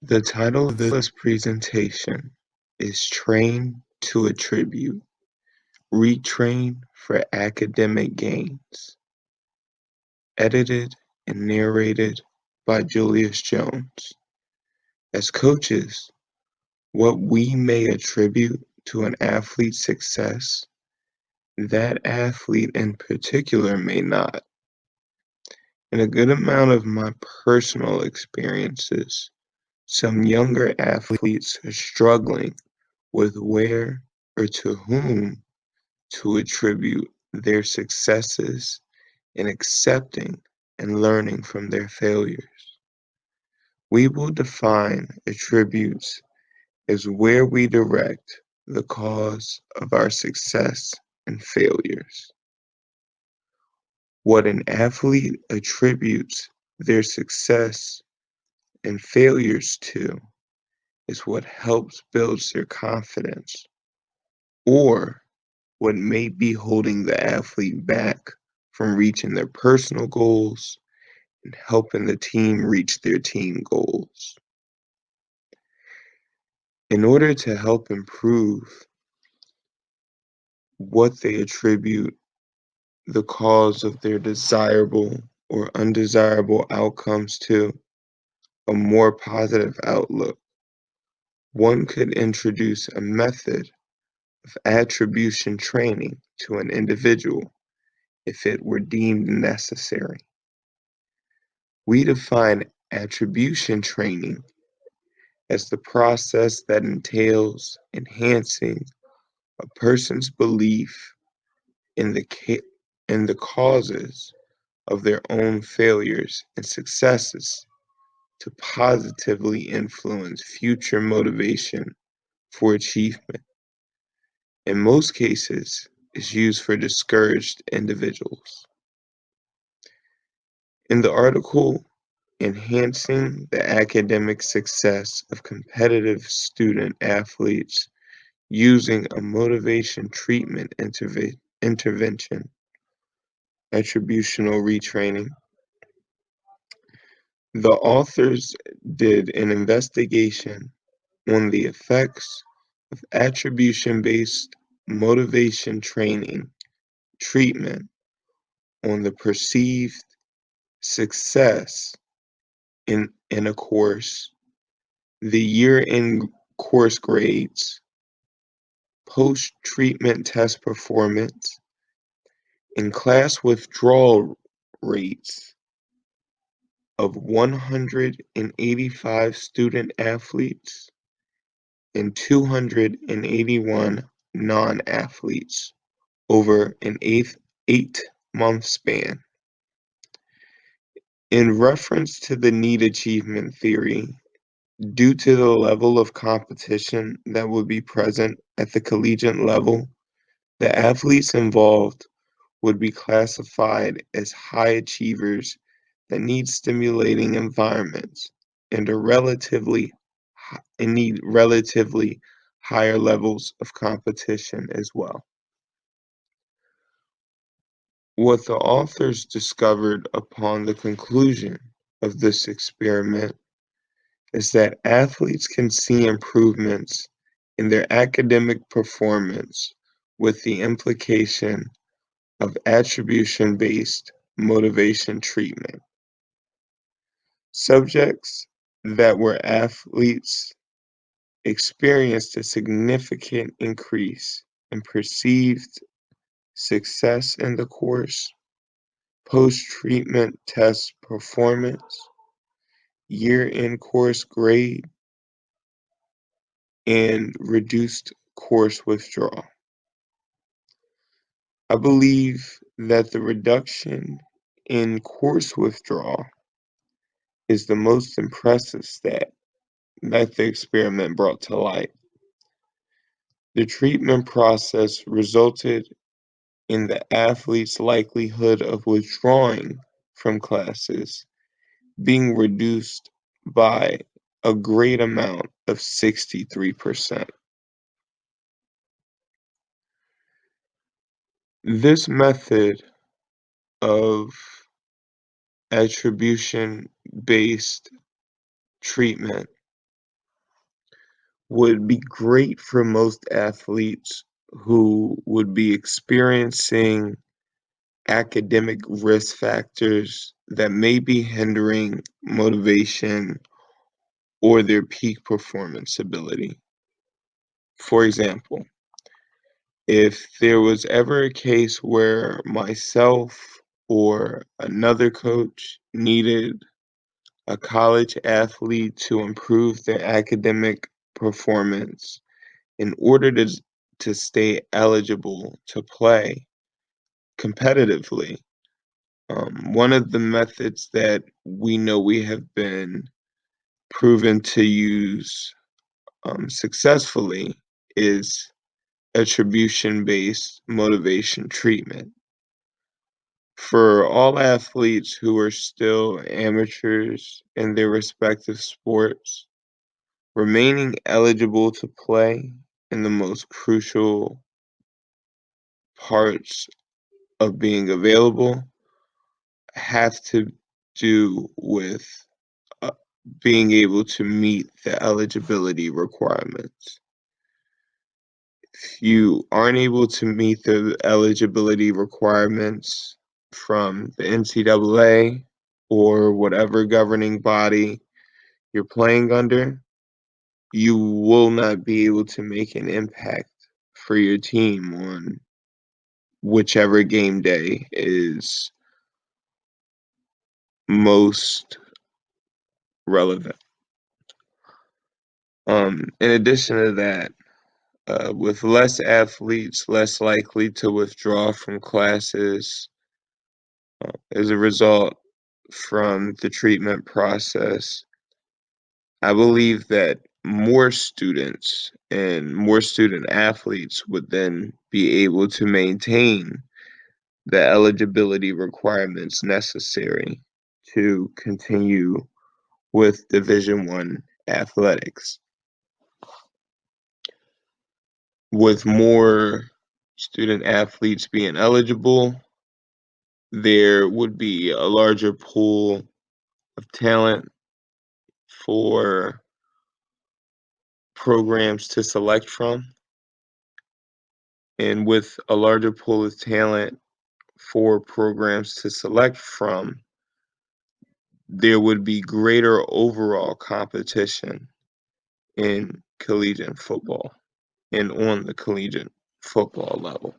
The title of this presentation is Train to Attribute, Retrain for Academic Gains, edited and narrated by Julius Jones. As coaches, what we may attribute to an athlete's success, that athlete in particular may not. In a good amount of my personal experiences, some younger athletes are struggling with where or to whom to attribute their successes in accepting and learning from their failures. We will define attributes as where we direct the cause of our success and failures. What an athlete attributes their success and failures to is what helps build their confidence, or what may be holding the athlete back from reaching their personal goals and helping the team reach their team goals. In order to help improve what they attribute the cause of their desirable or undesirable outcomes to a more positive outlook, one could introduce a method of attribution training to an individual if it were deemed necessary. We define attribution training as the process that entails enhancing a person's belief in the causes of their own failures and successes to positively influence future motivation for achievement. In most cases, is used for discouraged individuals. In the article, Enhancing the Academic Success of Competitive Student Athletes Using a Motivation Treatment Intervention, Attributional Retraining, the authors did an investigation on the effects of attribution-based motivation training treatment on the perceived success in a course, the year-end course grades, post-treatment test performance, and class withdrawal rates of 185 student athletes and 281 non-athletes over an 8-month span. In reference to the need achievement theory, due to the level of competition that would be present at the collegiate level, the athletes involved would be classified as high achievers that need stimulating environments and need relatively higher levels of competition as well. What the authors discovered upon the conclusion of this experiment is that athletes can see improvements in their academic performance with the implication of attribution-based motivation treatment. Subjects that were athletes experienced a significant increase in perceived success in the course, post-treatment test performance, year-end course grade, and reduced course withdrawal. I believe that the reduction in course withdrawal is the most impressive stat that the experiment brought to light. The treatment process resulted in the athlete's likelihood of withdrawing from classes being reduced by a great amount of 63%. This method of attribution-based treatment would be great for most athletes who would be experiencing academic risk factors that may be hindering motivation or their peak performance ability. For example, if there was ever a case where myself or another coach needed a college athlete to improve their academic performance in order to stay eligible to play competitively, one of the methods that we know we have been proven to use successfully is attribution-based motivation treatment. For all athletes who are still amateurs in their respective sports, remaining eligible to play in the most crucial parts of being available have to do with uh, being able to meet the eligibility requirements. If you aren't able to meet the eligibility requirements from the NCAA or whatever governing body you're playing under, you will not be able to make an impact for your team on whichever game day is most relevant. In addition to that, with less athletes less likely to withdraw from classes as a result from the treatment process, I believe that more students and more student athletes would then be able to maintain the eligibility requirements necessary to continue with Division I athletics. With more student athletes being eligible, there would be a larger pool of talent for programs to select from. And with a larger pool of talent for programs to select from, there would be greater overall competition in collegiate football and on the collegiate football level.